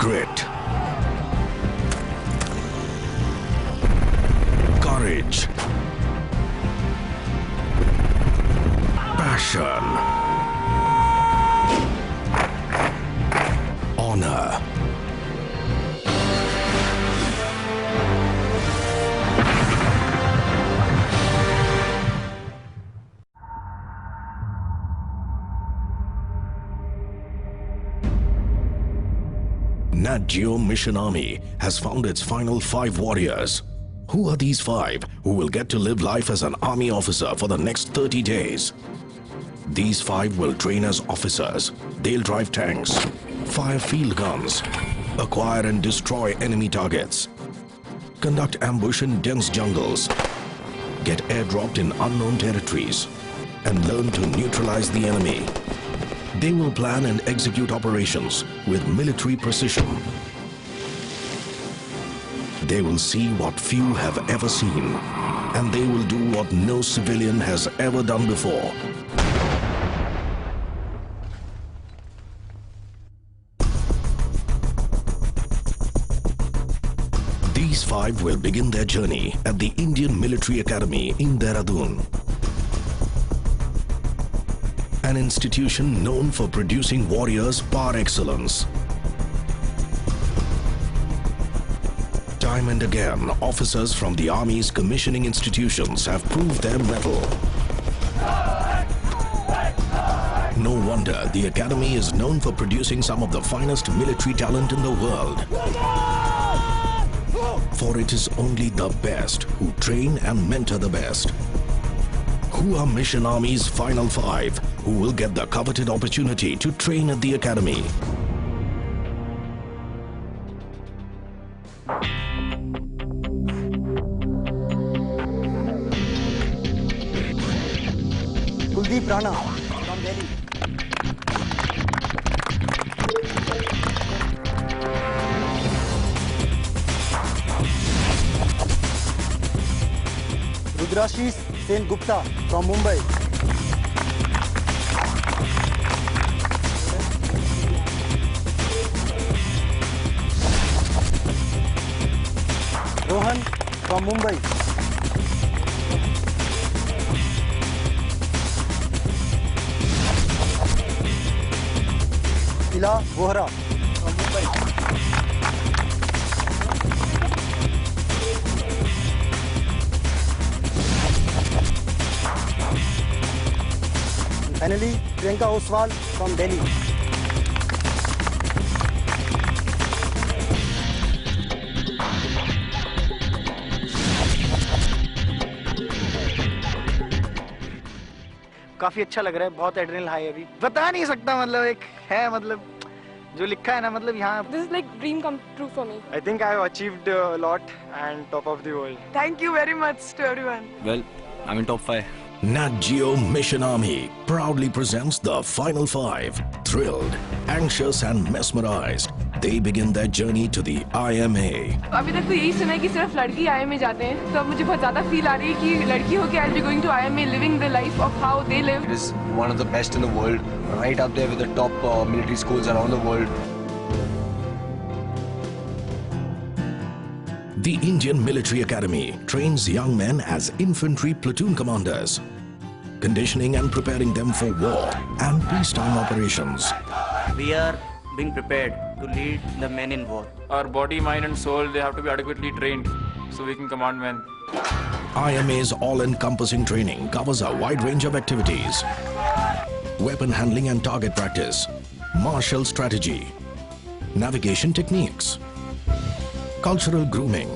Grit, courage, passion, honor. Nat Geo Mission Army has found its final 5 warriors. Who are these 5 who will get to live life as an army officer for the next 30 days? These 5 will train as officers. They'll drive tanks, fire field guns, acquire and destroy enemy targets, conduct ambush in dense jungles, get airdropped in unknown territories, and learn to neutralize the enemy. They will plan and execute operations with military precision. They will see what few have ever seen, and they will do what no civilian has ever done before. These 5 will begin their journey at the Indian Military Academy in Dehradun, an institution known for producing warriors par excellence. Time and again, officers from the Army's commissioning institutions have proved their mettle. No wonder the Academy is known for producing some of the finest military talent in the world. For it is only the best who train and mentor the best. Who are Mission Army's final 5 who will get the coveted opportunity to train at the Academy? Kuldeep Rana from Delhi. Rudrashis Sen Gupta from Mumbai. Rohan from Mumbai. Ila Vohra from Mumbai. And finally, Priyanka Oswal from Delhi. काफी अच्छा लग रहा है, बहुत adrenal high है अभी, बता नहीं सकता, मतलब एक है, मतलब जो लिखा है ना, मतलब यहाँ This is like dream come true for me. I think I have achieved a lot and top of the world. Thank you very much to everyone. Well, I'm in top 5. Nat Geo Mission Army proudly presents the final 5. Thrilled, anxious and mesmerized, they begin their journey to the IMA. अभी तक तो यही सुना है कि सिर्फ लड़की IMA जाते हैं, तो अब मुझे बहुत ज़्यादा फील आ रही है कि लड़की हो के I'll be going to IMA, living the life of how they live. It is one of the best in the world, right up there with the top military schools around the world. The Indian Military Academy trains young men as infantry platoon commanders, conditioning and preparing them for war and peacetime operations. We are being prepared to lead the men in war. Our body, mind and soul, they have to be adequately trained so we can command men. IMA's all-encompassing training covers a wide range of activities: weapon handling and target practice, martial strategy, navigation techniques, cultural grooming,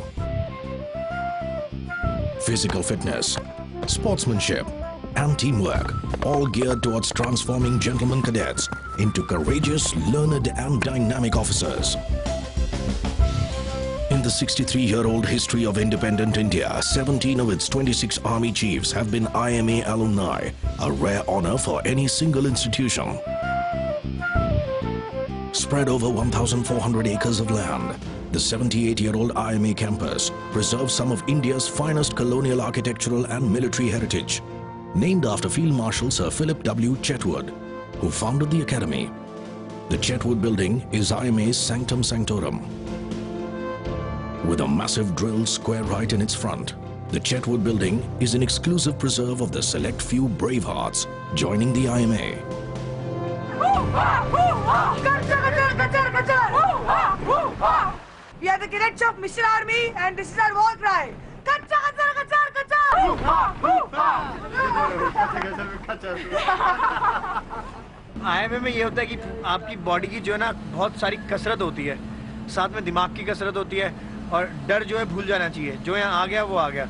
physical fitness, sportsmanship, and teamwork, all geared towards transforming gentlemen cadets into courageous, learned, and dynamic officers. In the 63-year-old history of independent India, 17 of its 26 army chiefs have been IMA alumni, a rare honor for any single institution. Spread over 1,400 acres of land, the 78-year-old IMA campus preserves some of India's finest colonial architectural and military heritage. Named after Field Marshal Sir Philip W. Chetwood, who founded the academy. The Chetwood building is IMA's sanctum sanctorum. With a massive drilled square right in its front, the Chetwood building is an exclusive preserve of the select few brave hearts joining the IMA. We are the cadets of Mission Army and this is our war cry. Kacha, kacha, kacha, kacha. IMA में ये होता है कि आपकी body की जो है ना बहुत सारी कसरत होती है, साथ में दिमाग की कसरत होती है और डर जो है भूल जाना चाहिए. जो यहाँ आ गया वो आ गया.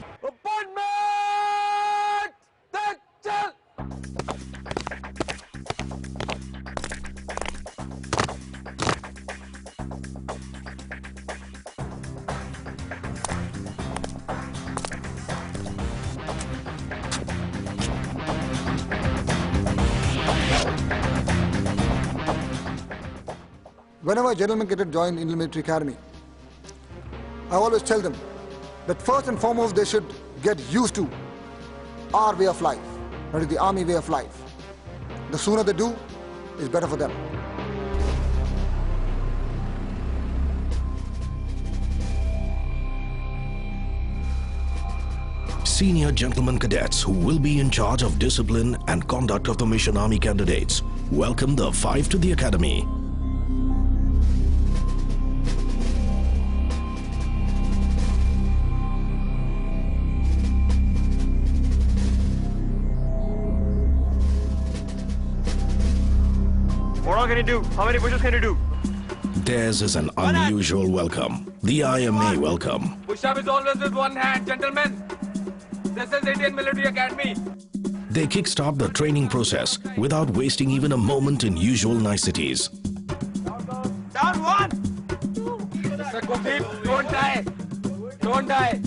Whenever a gentleman cadet join Indian Military Academy, I always tell them that first and foremost they should get used to our way of life, that is the army way of life. The sooner they do, is better for them. Senior gentlemen cadets who will be in charge of discipline and conduct of the Mission Army candidates welcome the five to the academy. What all can you do? How many pushes can you do? Theirs is an unusual welcome. The IMA welcome. Push-up is always with one hand, gentlemen. This is Indian Military Academy. They kickstart the training process without wasting even a moment in usual niceties. Down one. Mr. Kuldeep, don't die. Don't die.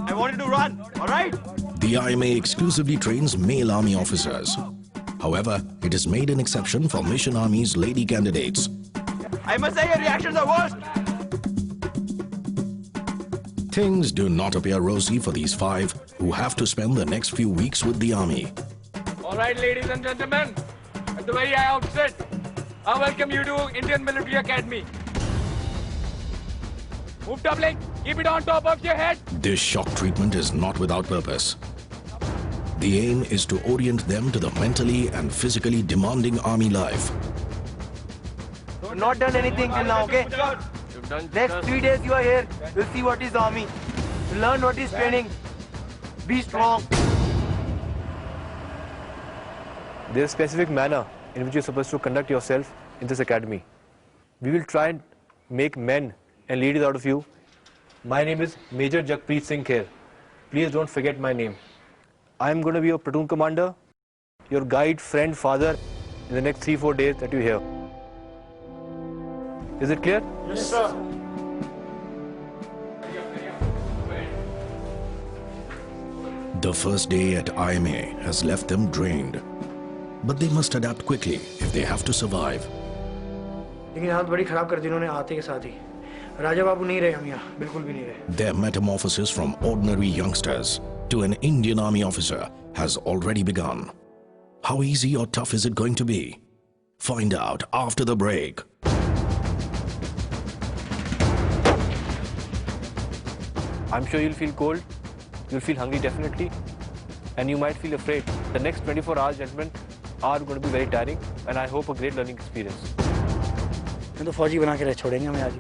I want you to run. All right. The IMA exclusively trains male army officers. However, it has made an exception for Mission Army's lady candidates. I must say your reactions are worst. Things do not appear rosy for these five who have to spend the next few weeks with the army. All right, ladies and gentlemen, at the very outset, I welcome you to Indian Military Academy. Move up, leg. Keep it on top of your head. This shock treatment is not without purpose. The aim is to orient them to the mentally and physically demanding army life. You've not done anything till now, okay? Next 3 days you are here. You'll see what is army. You'll learn what is training. Be strong. There's a specific manner in which you're supposed to conduct yourself in this academy. We will try and make men and ladies out of you. My name is Major Jagpreet Singh Kher. Please don't forget my name. I am going to be your platoon commander, your guide, friend, father in the next 3-4 days that you're here. Is it clear? Yes, sir. The first day at IMA has left them drained. But they must adapt quickly if they have to survive. लेकिन हालत बड़ी खराब कर दी इन्होंने आते के साथ ही. राजा बाबू नहीं रहे हम यहाँ, बिल्कुल भी नहीं रहे. Their metamorphosis from ordinary youngsters to an Indian Army officer has already begun. How easy or tough is it going to be? Find out after the break. I'm sure you'll feel cold, you'll feel hungry definitely, and you might feel afraid. The next 24 hours, gentlemen, are going to be very tiring, and I hope a great learning experience. मैं तो फौजी बना के रह छोड़ेंगे हमें आज.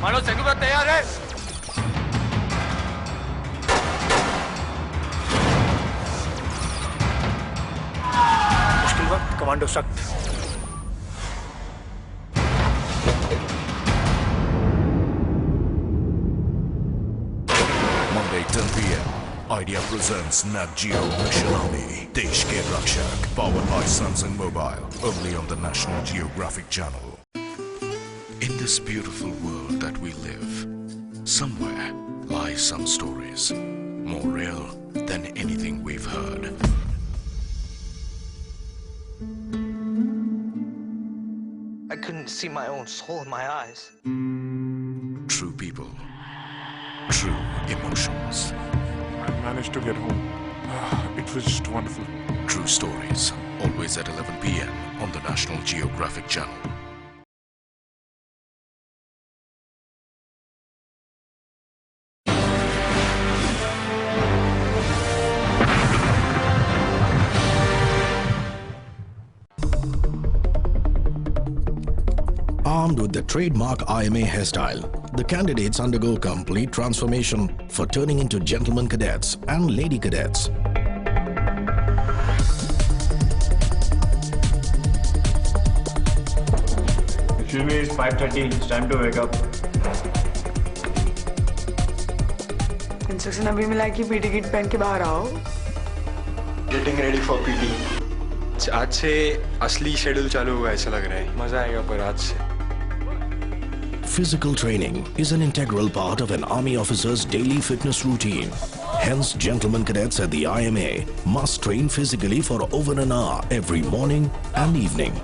मानो सेगुबा तैयार है. मुश्किल वक्त कमांडो सख्त. Monday 10 p.m. Idea presents Nat Geo Mission Army Desh Ke Rakshak, powered by Samsung Mobile, only on the National Geographic Channel. In this beautiful world that we live, somewhere lie some stories, more real than anything we've heard. I couldn't see my own soul in my eyes. True people, true emotions. I managed to get home. It was just wonderful. True stories, always at 11 p.m. on the National Geographic Channel. Armed with the trademark IMA hairstyle, the candidates undergo complete transformation for turning into gentlemen cadets and lady cadets. Excuse me, it's 5:30. It's time to wake up. Instruction अभी मिला कि PT kit पहन के बाहर आओ. Getting ready for PT. आज से असली शेड्यूल चालू हुआ ऐसा लग रहा है. मजा आएगा पर आज से. Physical training is an integral part of an army officer's daily fitness routine. Hence, gentlemen cadets at the IMA must train physically for over an hour every morning and evening.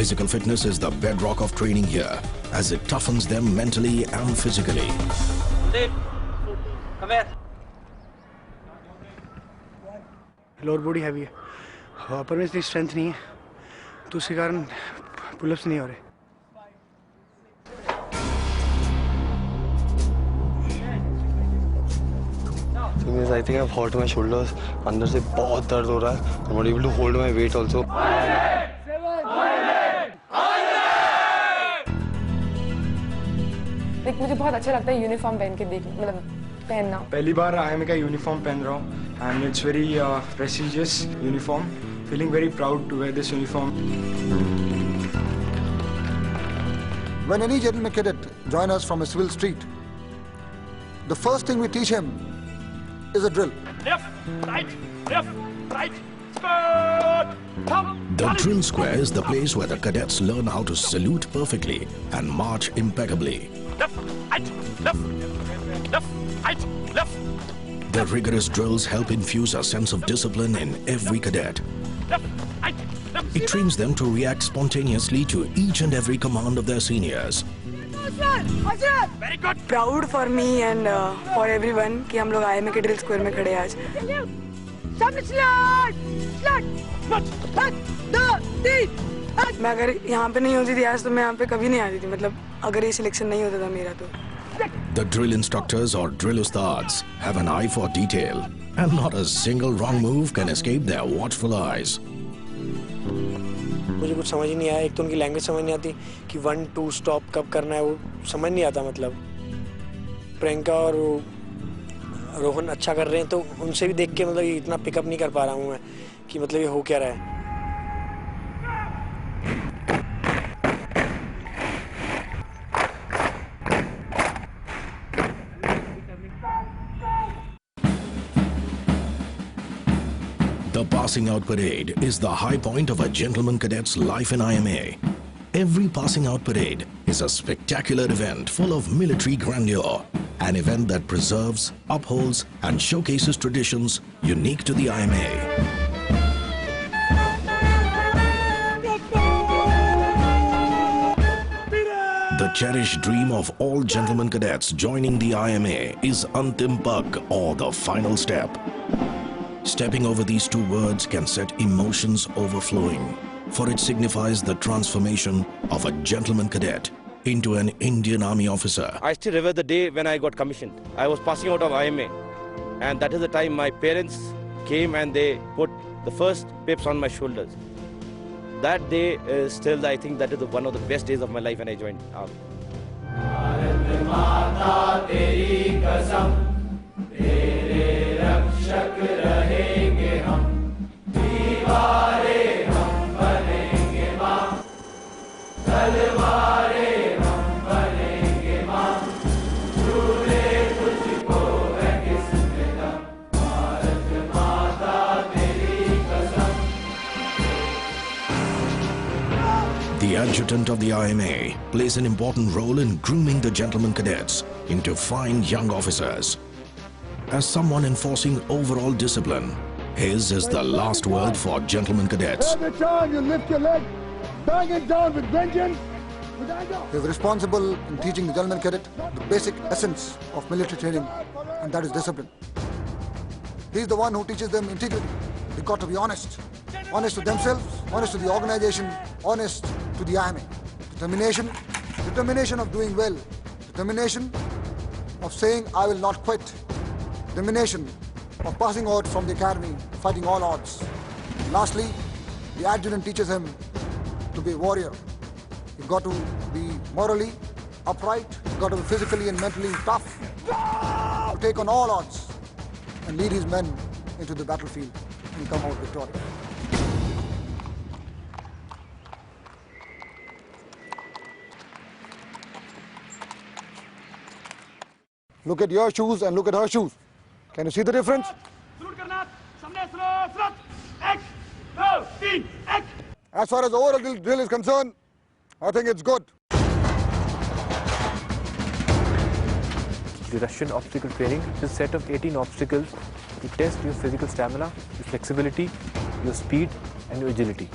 Physical fitness is the bedrock of training here, as it toughens them mentally and physically. Come here. Lower body heavy है, अपर में इतनी strength नहीं है, तो उसके कारण pullups नहीं हो रहे. I think I've hurt my shoulders. अंदर से बहुत दर्द हो रहा है. I'm not able to hold my weight also. देख मुझे बहुत अच्छा लगता है यूनिफॉर्म पहन के देख मतलब पहनना. पहली बार IMA का यूनिफॉर्म पहन रहा हूँ and it's very prestigious uniform. Feeling very proud to wear this uniform. When any gentleman cadet joins us from a civil street, the first thing we teach him is a drill. Left, right, skirt, thumb. The drill square is the place where the cadets learn how to salute perfectly and march impeccably. Left, right, left. The rigorous drills help infuse a sense of discipline in every cadet. It trains them to react spontaneously to each and every command of their seniors. Very good. Proud for me and for everyone कि हम लोग IMA के drill square में खड़े हैं आज. मैं अगर यहाँ पे नहीं होती थी आज तो मैं यहाँ पे कभी नहीं आती थी. मतलब अगर ये सिलेक्शन नहीं होता था मेरा तो. The drill instructors or drill ustads have an eye for detail, and not a single wrong move can escape their watchful eyes. मुझे कुछ समझ ही नहीं आया. एक तो उनकी लैंग्वेज समझ नहीं आती कि 1 2 स्टॉप कब करना है, वो समझ नहीं आता. मतलब प्रियंका और रोहन अच्छा कर रहे हैं तो उनसे भी देख के मतलब इतना पिकअप नहीं कर पा रहा हूँ मैं कि मतलब ये हो क्या रहा है. The passing out parade is the high point of a gentleman cadet's life in IMA. Every passing out parade is a spectacular event full of military grandeur, an event that preserves, upholds, and showcases traditions unique to the IMA. The cherished dream of all gentlemen cadets joining the IMA is Antim Pag, or the final step. Stepping over these two words can set emotions overflowing, for it signifies the transformation of a gentleman cadet into an Indian Army officer. I still remember the day when I got commissioned. I was passing out of IMA, and that is the time my parents came and they put the first pips on my shoulders. That day is still, I think, that is one of the best days of my life when I joined Army. रक्षक रहेंगे हम, दीवारे हम बनेंगे मां, तलवारे हम बनेंगे मां, झूले तुझको है किसने दम, भारत माता तेरी कसम. The adjutant of the IMA plays an important role in grooming the gentleman cadets into fine young officers. As someone enforcing overall discipline, his is the last word for gentlemen cadets. Every time you lift your leg, bang it down with vengeance, He is responsible in teaching the gentleman cadet the basic essence of military training, and that is discipline. He is the one who teaches them integrity. They've got to be honest. Honest to themselves, honest to the organization, honest to the army. Determination of doing well. Determination of saying, I will not quit. Determination of passing out from the academy, fighting all odds. Lastly, the adjutant teaches him to be a warrior. You've got to be morally upright. You've got to be physically and mentally tough to take on all odds and lead his men into the battlefield and come out victorious. Look at your shoes and look at her shoes. Can you see the difference? As far as the overall drill is concerned, I think it's good. The Russian obstacle training is a set of 18 obstacles to test your physical stamina, your flexibility, your speed and your agility.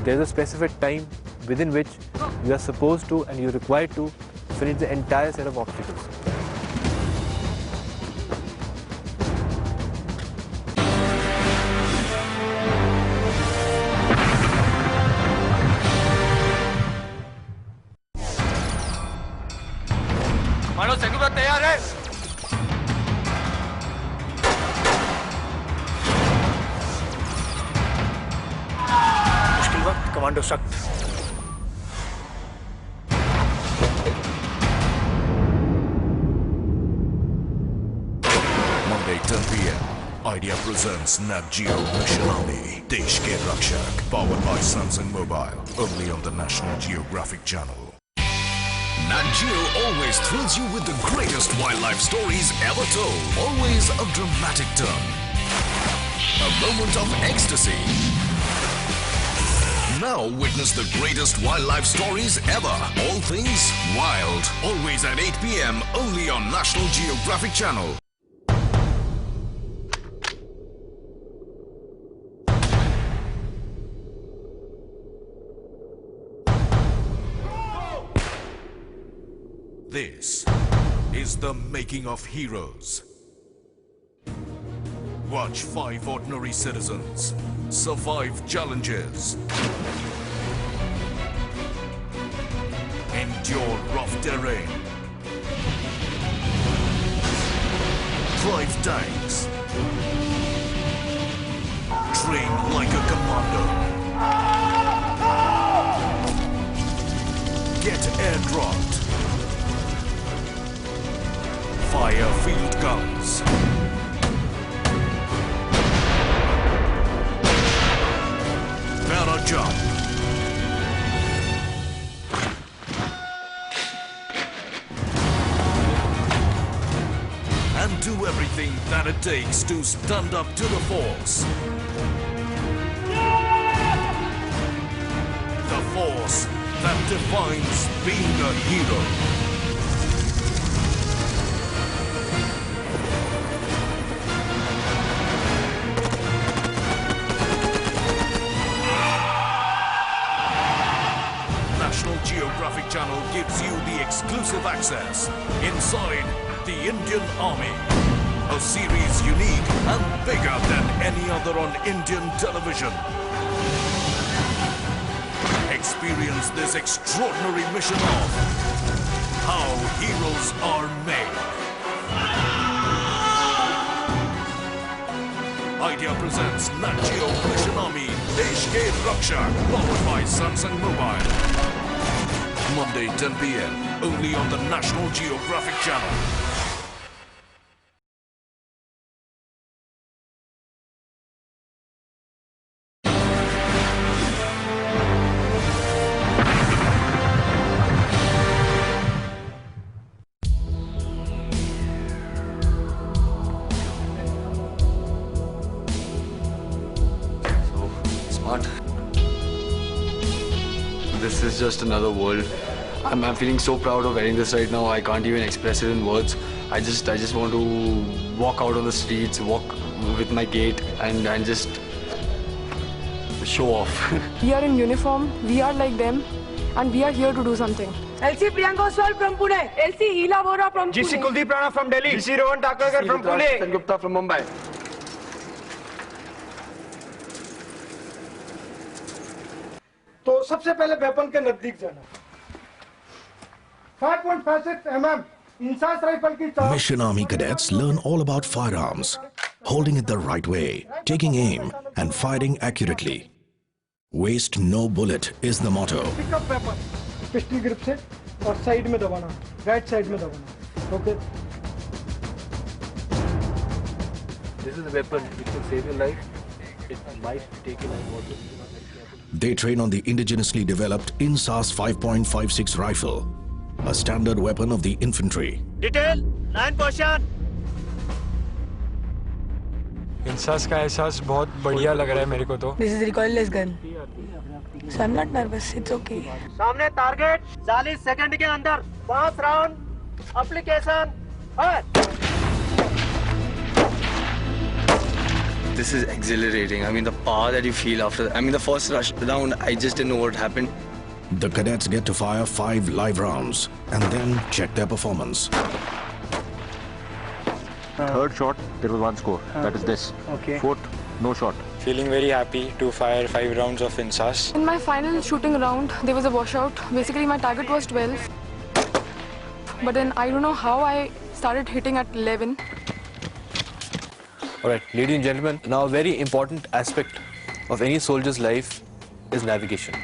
There is a specific time within which you are supposed to and you are required to finish the entire set of obstacles. मानो सेगुबा तैयार है मुश्किल वक्त commando सख्त Monday 10 p.m. Idea presents Nat Geo Mission Army Desh Ke Rakshak, powered by Samsung Mobile, only on the National Geographic Channel. Nat Geo always thrills you with the greatest wildlife stories ever told. Always a dramatic turn. A moment of ecstasy. Now witness the greatest wildlife stories ever. All things wild. Always at 8 p.m. only on National Geographic Channel. This is the making of heroes. Watch 5 ordinary citizens survive challenges, endure rough terrain, drive tanks, train like a commando, get airdropped, fire field guns, para jump, and do everything that it takes to stand up to the force. The force that defines being a hero. National Geographic Channel gives you the exclusive access inside the Indian Army. A series unique and bigger than any other on Indian television. Experience this extraordinary mission of how heroes are made. Idea presents Nat Geo Mission Army Desh Ke Rakshak, powered by Samsung Mobile. Monday 10 p.m. only on the National Geographic Channel. Smart. This is just another world. I'm feeling so proud of wearing this right now. I can't even express it in words. I just want to walk out on the streets, walk with my gait, and just show off. We are in uniform. We are like them. and we are here to do something. LC Priyanka Oswal from Pune. LC Hila Vora from GC Pune. Kuldeep Rana from Delhi. GC Rohan Takarkar from Pune. Gupta from Mumbai. तो सबसे पहले weapon के नजदीक जाना 5.56 mm INSAS rifle की चाक Mission Army cadets learn all about firearms, holding it the right way, taking aim, and firing accurately. Waste no bullet is the motto. Pickup weapon pistol grip से और side में दबाना right side में दबाना okay This is a weapon. It will save your life. It might take your life also. They train on the indigenously developed INSAS 5.56 rifle, a standard weapon of the infantry. Detail 9 position. INSAS का एहसास बहुत बढ़िया लग रहा है मेरे को तो। This is recoilless gun. So I'm not nervous. It's okay. सामने टारगेट 40 सेकंड के अंदर 5 round application fire. This is exhilarating. I mean, the power that you feel after. I mean, the first rush round, I just didn't know what happened. The cadets get to fire 5 live rounds and then check their performance. Third shot, there was one score. That is this. Okay. Fourth, no shot. Feeling very happy to fire 5 rounds of INSAS. In my final shooting round, there was a washout. Basically, my target was 12. But then I don't know how I started hitting at 11. Alright, ladies and gentlemen, now a very important aspect of any soldier's life is navigation.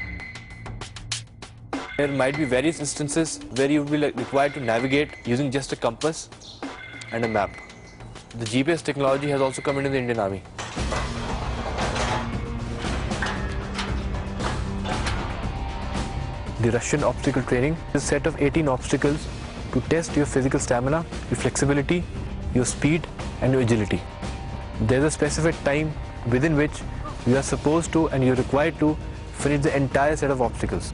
There might be various instances where you will be required to navigate using just a compass and a map. The GPS technology has also come into the Indian Army. The Russian obstacle training is a set of 18 obstacles to test your physical stamina, your flexibility, your speed and your agility. There's a specified time within which you are supposed to and you're required to finish the entire set of obstacles.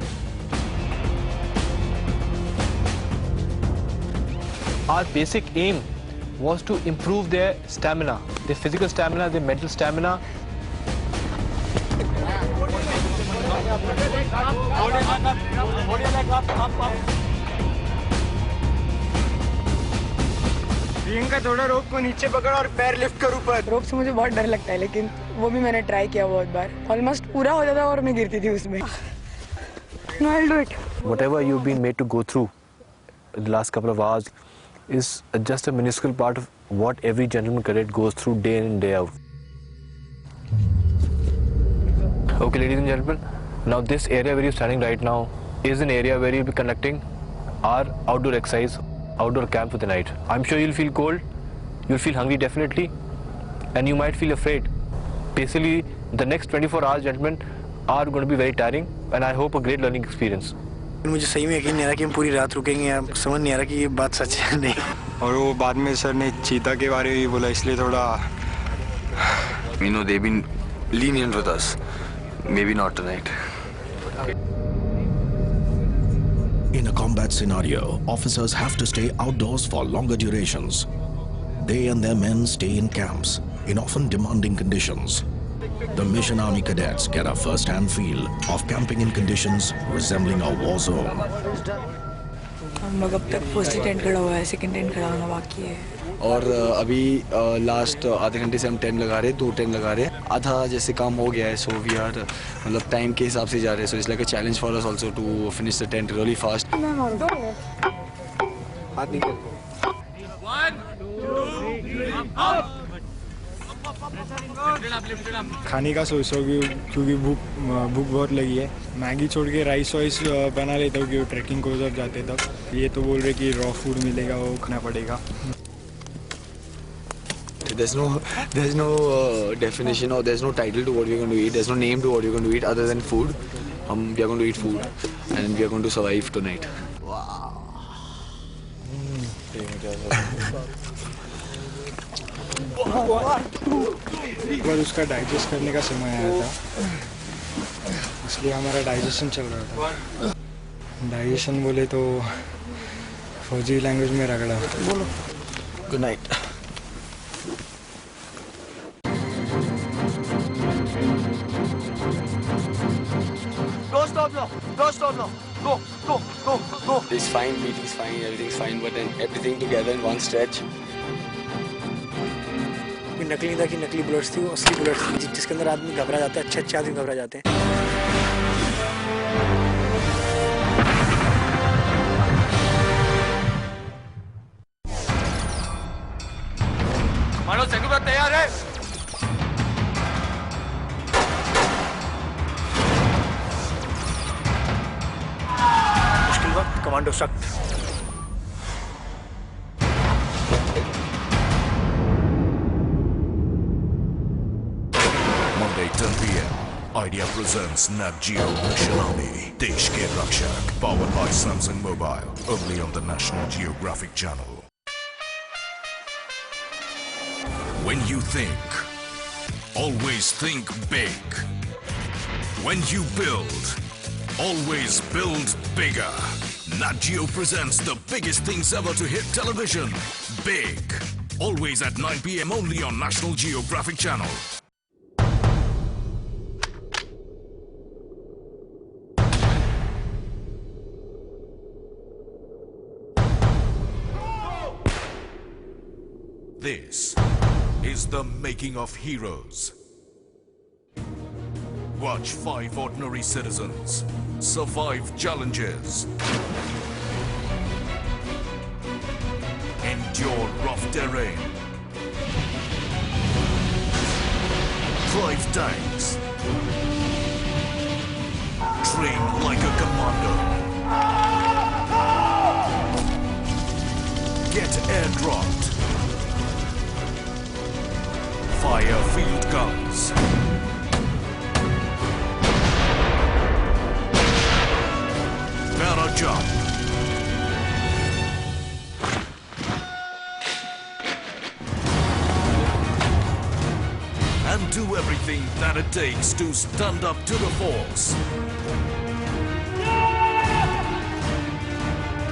Our basic aim was to improve their stamina, their physical stamina, their mental stamina. Priyanka थोड़ा रोप को नीचे पकड़ और पैर lift कर ऊपर. रोप से मुझे बहुत डर लगता है लेकिन वो भी मैंने ट्राई किया बहुत बार. ऑलमोस्ट पूरा हो जाता और मैं गिरती थी उसमें. No, I'll do it. Whatever you've been made to go through the last couple of hours is just a minuscule part of what every gentleman cadet goes through day in and day out. Okay, ladies and gentlemen, now this area where you're standing right now is an area where you'll be conducting our outdoor exercise, outdoor camp for the night. I'm sure you'll feel cold, you'll feel hungry definitely, and you might feel afraid. Basically, the next 24 hours, gentlemen, are going to be very tiring, and I hope a great learning experience. मुझे सही में यकीन नहीं आ रहा कि हम पूरी रात रुकेंगे यार. समझ नहीं आ रहा कि ये बात सच है नहीं. और वो बाद में सर ने चीता के बारे में भी बोला इसलिए थोड़ा. You know, they've been lenient with us. Maybe not tonight. In a combat scenario, officers have to stay outdoors for longer durations. They and their men stay in camps in often demanding conditions. The Mission Army cadets get a first-hand feel of camping in conditions resembling a war zone. हम लोग अब तक first tent खड़ा हुआ है, second tent खड़ा होना बाकी है. और अभी लास्ट आधे घंटे से हम टेंट लगा रहे हैं, 2 टेंट लगा रहे हैं. आधा जैसे काम हो गया है, सो वी आर मतलब टाइम के हिसाब से जा रहे हैं. So it's like a challenge for us also to finish the tent really fast. हाथ नहीं कर. 1 2 3 खाने का सोच रहा हूँ क्योंकि भूख बहुत लगी है. मैगी छोड़ के राइस वाइस बना लेता हूँ क्योंकि ट्रैकिंग को जब जाते तब. ये तो बोल रहे कि रॉ फूड मिलेगा, वो खाना पड़ेगा. There's no definition or there's no title to what we're going to eat. There's no name to what we're going to eat other than food. We are going to eat food and we are going to survive tonight. एक बार उसका digest करने का समय आया था, इसलिए हमारा digestion चल रहा था. डाइजेशन बोले तो फौजी लैंग्वेज में रगड़ा. बोलो गुड नाइट. दो stop low. go, go, go, go. It's fine, meeting's fine, everything's fine, but then everything together in one stretch. कोई नकली था कि नकली बुलेट्स थी, वो असली बुलेट्स थी जिसके अंदर आदमी घबरा जाता है, अच्छे आदमी घबरा जाते हैं। मानो सेकंड बार तैयार है? मुश्किल वक्त कमांडो सख्त। Monday 10 p.m. Idea presents Nat Geo Mission Army Desh Ke Rakshak, powered by Samsung Mobile, only on the National Geographic Channel. When you think, always think big. When you build, always build bigger. Nat Geo presents the biggest things ever to hit television. Big. Always at 9 p.m. only on National Geographic Channel. This is the making of heroes. Watch 5 ordinary citizens survive challenges, endure rough terrain, drive tanks, train like a commando, get airdropped, fire field guns, para jump, and do everything that it takes to stand up to the force.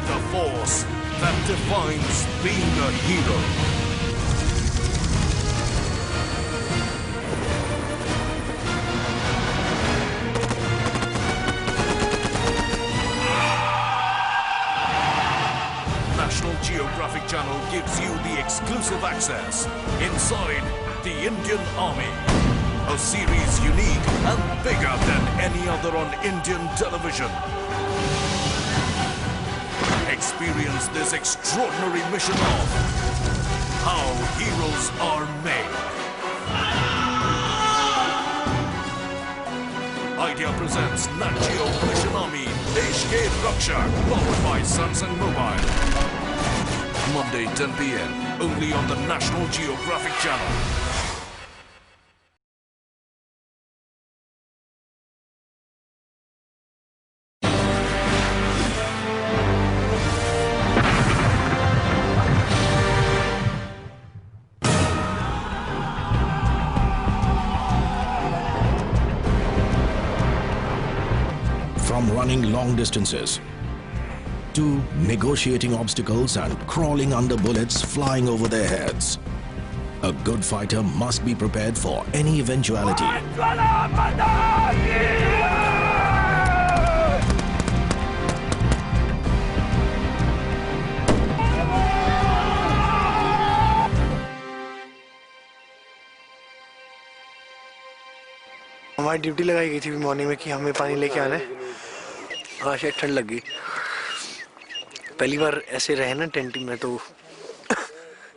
The force that defines being a hero. National Geographic Channel gives you the exclusive access inside the Indian Army. A series unique and bigger than any other on Indian television. Experience this extraordinary mission of how heroes are made. Idea presents Nat Geo Mission Army Desh Ke Rakshak, powered by Samsung Mobile. Monday 10 p.m. only on the National Geographic Channel. From running long distances to negotiating obstacles and crawling under bullets flying over their heads, a good fighter must be prepared for any eventuality. हमारी duty लगाई गई थी morning में कि हमें पानी लेके आना है। आज शायद ठंड लग गई, पहली बार ऐसे रहे ना टेंटिंग में, तो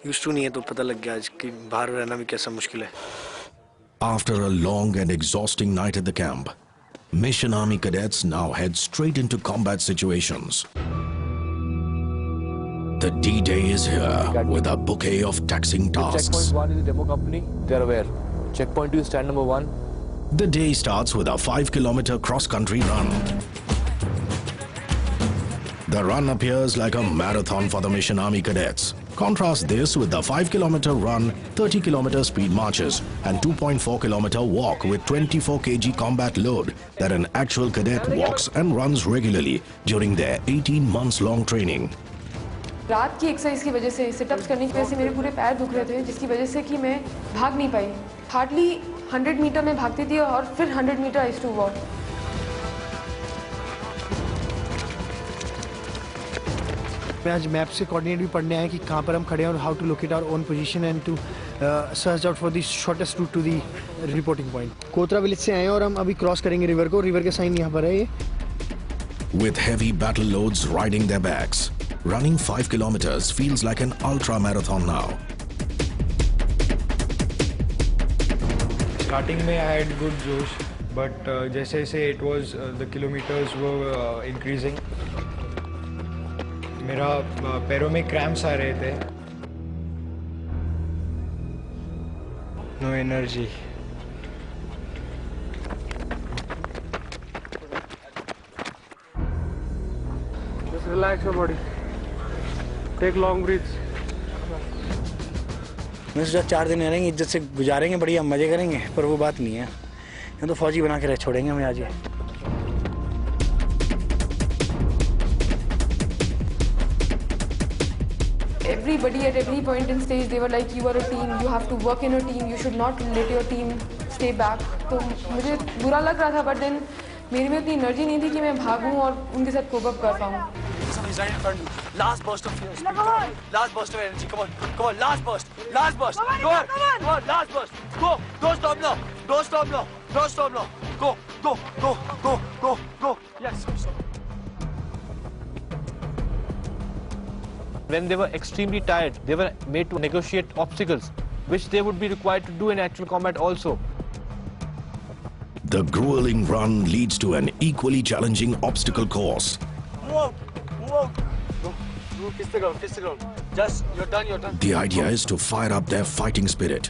यूज्ड टू नहीं है, तो पता लग गया आज कि बाहर रहना भी कैसा मुश्किल है। After a long and exhausting night at the camp, Mission Army cadets now head straight into combat situations. The D-Day is here with a bouquet of taxing tasks. Checkpoint 1 is the demo company. They are aware. Checkpoint 2 is stand number 1. The day starts with a 5-kilometer cross-country run. The run appears like a marathon for the Mission Army cadets. Contrast this with the 5-kilometer run, 30-kilometer speed marches, and 2.4-kilometer walk with 24 kg combat load that an actual cadet walks and runs regularly during their 18 months long training. रात की exercise की वजह से, sit-ups करने की वजह से मेरे पूरे पैर दुख रहे थे, जिसकी वजह से कि मैं भाग नहीं पाई। हार्डली 100 मीटर में भागती थी और फिर 100 मीटर आई टू वॉक। मैं आज मैप से कोऑर्डिनेट भी पढ़ने आए कि कहाँ पर हम खड़े हैं और how to locate our own position and to search out for the shortest route to the reporting point. Kotra village से आए हैं और हम अभी क्रॉस करेंगे रिवर को। रिवर के साइन यहाँ पर है ये। With heavy battle loads riding their backs, running 5 kilometers feels like an ultra marathon now. Starting में I had good जोश, but जैसे जैसे it was the kilometers were increasing, मेरा पैरों में क्रैम्प्स आ रहे थे। No energy. Just relax your body. Take long breaths. मैं सोचा 4 दिन रहेंगे, इज्जत से गुजारेंगे, बढ़िया मजे करेंगे, पर वो बात नहीं है। यहाँ तो फौजी बना के रह छोड़ेंगे हमें आज ये। Everybody at every point in stage they were like, you are a team, you have to work in a team, you should not let your team stay back. तो मुझे बुरा लग रहा था, but then मेरे में उतनी एनर्जी नहीं थी कि मैं भागूं और उनके साथ कोप अप कर पाऊं। Last burst of fear. Last burst of energy. Come on, last burst. Last burst. Come on, last burst. Go. Don't stop now. Don't stop now. Don't stop now. Go. Yes. When they were extremely tired, they were made to negotiate obstacles, which they would be required to do in actual combat also. The grueling run leads to an equally challenging obstacle course. Move out. Go. Kiss the ground. Just, you're done. The idea is to fire up their fighting spirit,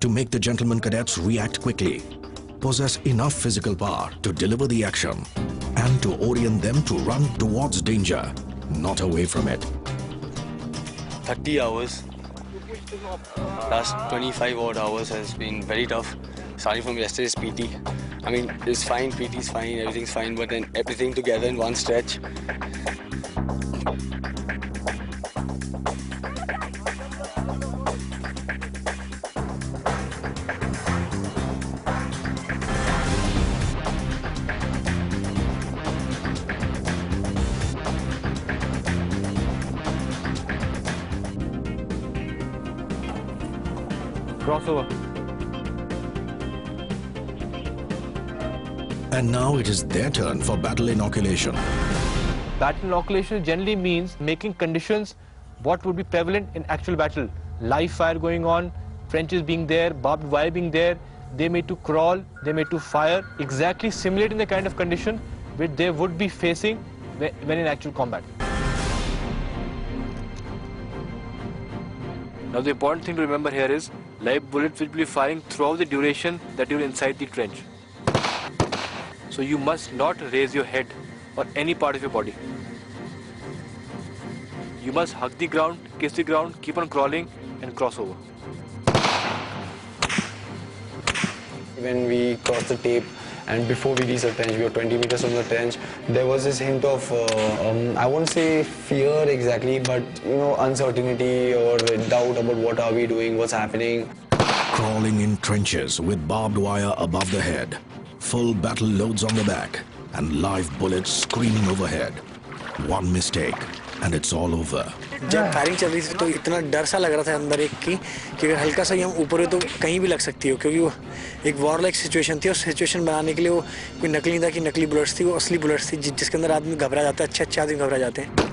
to make the gentlemen cadets react quickly, possess enough physical power to deliver the action, and to orient them to run towards danger, not away from it. 30 hours. Last 25 odd hours has been very tough. Starting from yesterday's PT. I mean, it's fine, PT's fine, everything's fine, but then everything together in one stretch. Crossover. And now it is their turn for battle inoculation. Battle inoculation generally means making conditions what would be prevalent in actual battle. Live fire going on, trenches being there, barbed wire being there, they made to crawl, they made to fire, exactly simulating the kind of condition which they would be facing when in actual combat. Now the important thing to remember here is live bullets will be firing throughout the duration that you're inside the trench. So you must not raise your head or any part of your body. You must hug the ground, kiss the ground, keep on crawling and cross over. When we crossed the tape and before we reached the trench, we were 20 meters from the trench, there was this hint of, I won't say fear exactly, but uncertainty or doubt about what are we doing, what's happening. Crawling in trenches with barbed wire above the head, full battle loads on the back, and live bullets screaming overhead. One mistake, and it's all over. जब firing चल रही थी तो इतना डर सा लग रहा था अंदर एक कि अगर हल्का सा ही हम ऊपर हो तो कहीं भी लग सकती हो, क्योंकि वो एक वॉर लाइक सिचुएशन थी और सिचुएशन बनाने के लिए वो कोई नकली नहीं था कि नकली बुलेट्स थी, वो असली बुलेट्स थी जिसके अंदर आदमी घबरा जाता है, अच्छे आदमी घबरा जाते हैं।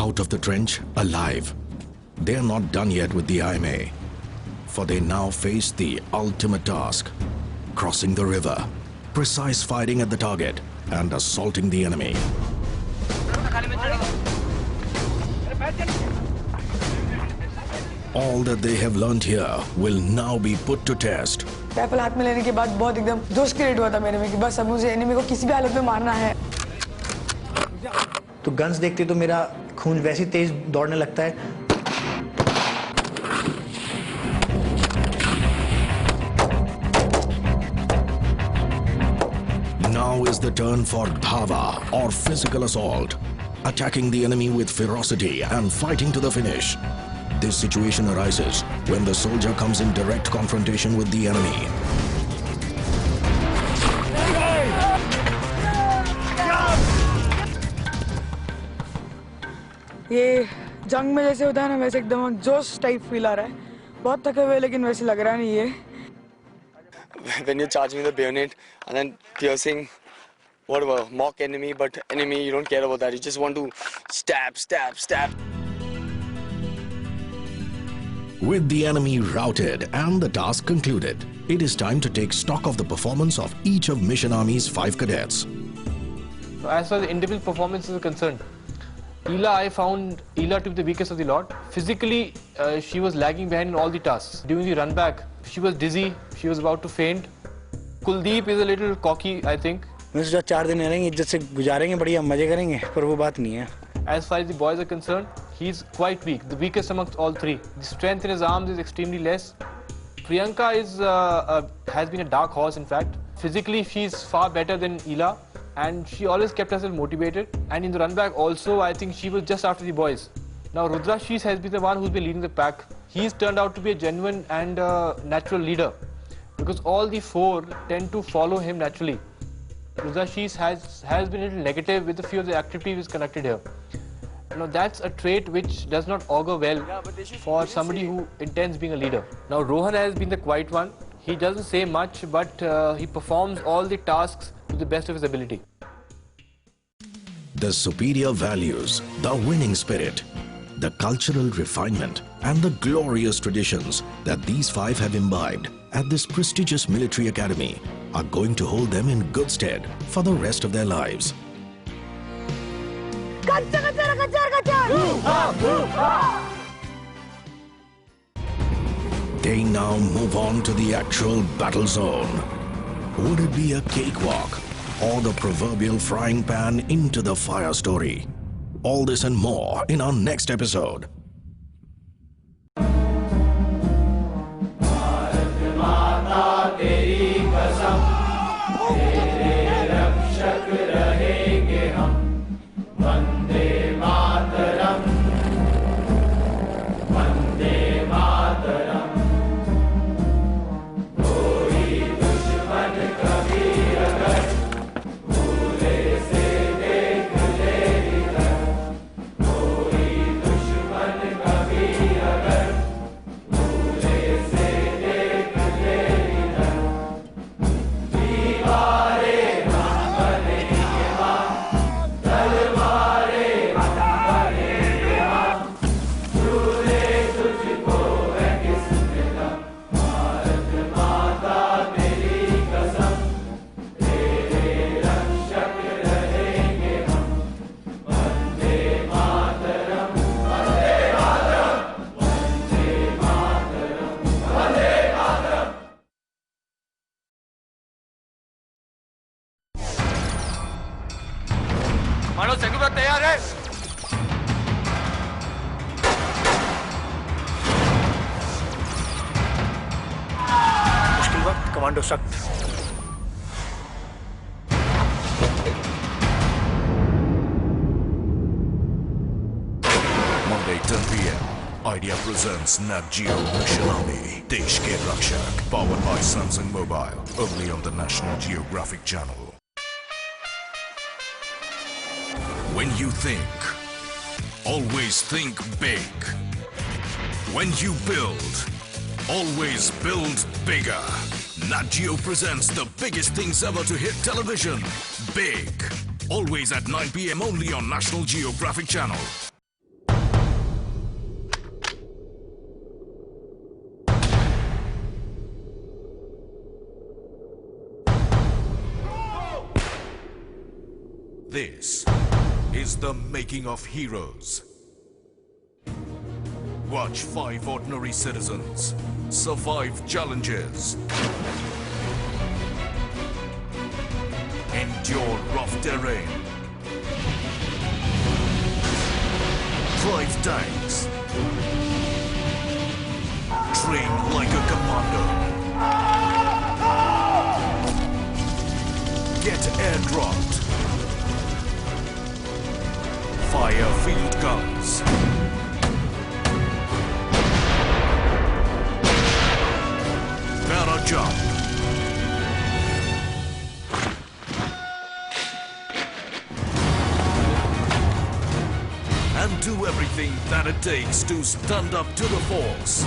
Out of the trench, alive. They are not done yet with the IMA, for they now face the ultimate task, crossing the river, precise firing at the target, and assaulting the enemy. All that they have learned here will now be put to test. Rifle हाथ में लेने के बाद बहुत एकदम जोश create हुआ था मेरे में कि बस अब मुझे एनिमी को किसी भी हालत में मारना है। तो गन्स देखते तो मेरा खून वैसे ही तेज दौड़ने लगता है। has the turn for dhava or physical assault, attacking the enemy with ferocity and fighting to the finish. This situation arises when the soldier comes in direct confrontation with the enemy. ये जंग में जैसे होता है ना वैसे एकदम जोश टाइप फील आ रहा है बहुत थके हुए लेकिन वैसे लग रहा नहीं है When you're charging the bayonet and then piercing whatever mock enemy but enemy you don't care about that, you just want to stab. With the enemy routed and the task concluded, it is time to take stock of the performance of each of Mission Army's 5 cadets. As far as the individual performance is concerned, I found Ela to be the weakest of the lot. Physically, she was lagging behind in all the tasks. During the run back, she was dizzy, she was about to faint. Kuldeep is a little cocky, I think. As far as the boys are concerned, he's quite weak, the weakest amongst all three. The strength in his arms is extremely less. Priyanka has been a dark horse, in fact. Physically, she's far better than Ela. And she always kept herself motivated. And in the run back also, I think she was just after the boys. Now Rudra has been the one who's been leading the pack. He's turned out to be a genuine and natural leader because all the 4 tend to follow him naturally. Rudra has been a little negative with a few of the activities conducted here. Now that's a trait which does not augur well for somebody who intends being a leader. Now Rohan has been the quiet one. He doesn't say much, but he performs all the tasks to the best of his ability. The superior values, the winning spirit, the cultural refinement and the glorious traditions that these 5 have imbibed at this prestigious military academy are going to hold them in good stead for the rest of their lives. They now move on to the actual battle zone. Would it be a cakewalk or the proverbial frying pan into the fire story? All this and more in our next episode. commando सख्त Monday 10 p.m. Idea presents Nat Geo Mission Army Desh Ke Rakshak, powered by Samsung Mobile, only on the National Geographic Channel. When you think, always think big. When you build, always build bigger. Nat Geo presents the biggest things ever to hit television. Big. Always at 9 p.m. only on National Geographic Channel. This is the making of heroes. Watch 5 ordinary citizens survive challenges, endure rough terrain, drive tanks, train like a commando, get airdropped. Fire field guns. Para jump. And do everything that it takes to stand up to the force.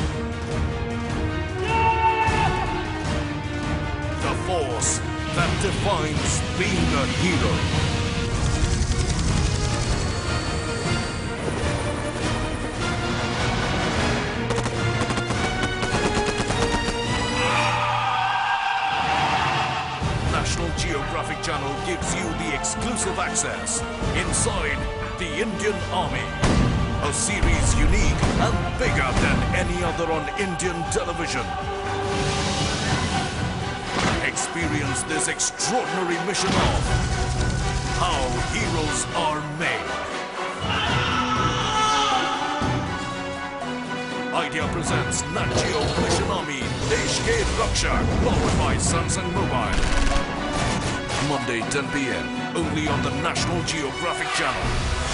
The force that defines being a hero. National Geographic Channel gives you the exclusive access inside the Indian Army. A series unique and bigger than any other on Indian television. Experience this extraordinary mission of how heroes are made. Idea presents Nat Geo Mission Army Desh Ke Rakshak, powered by Samsung Mobile. Monday 10 PM, only on the National Geographic Channel.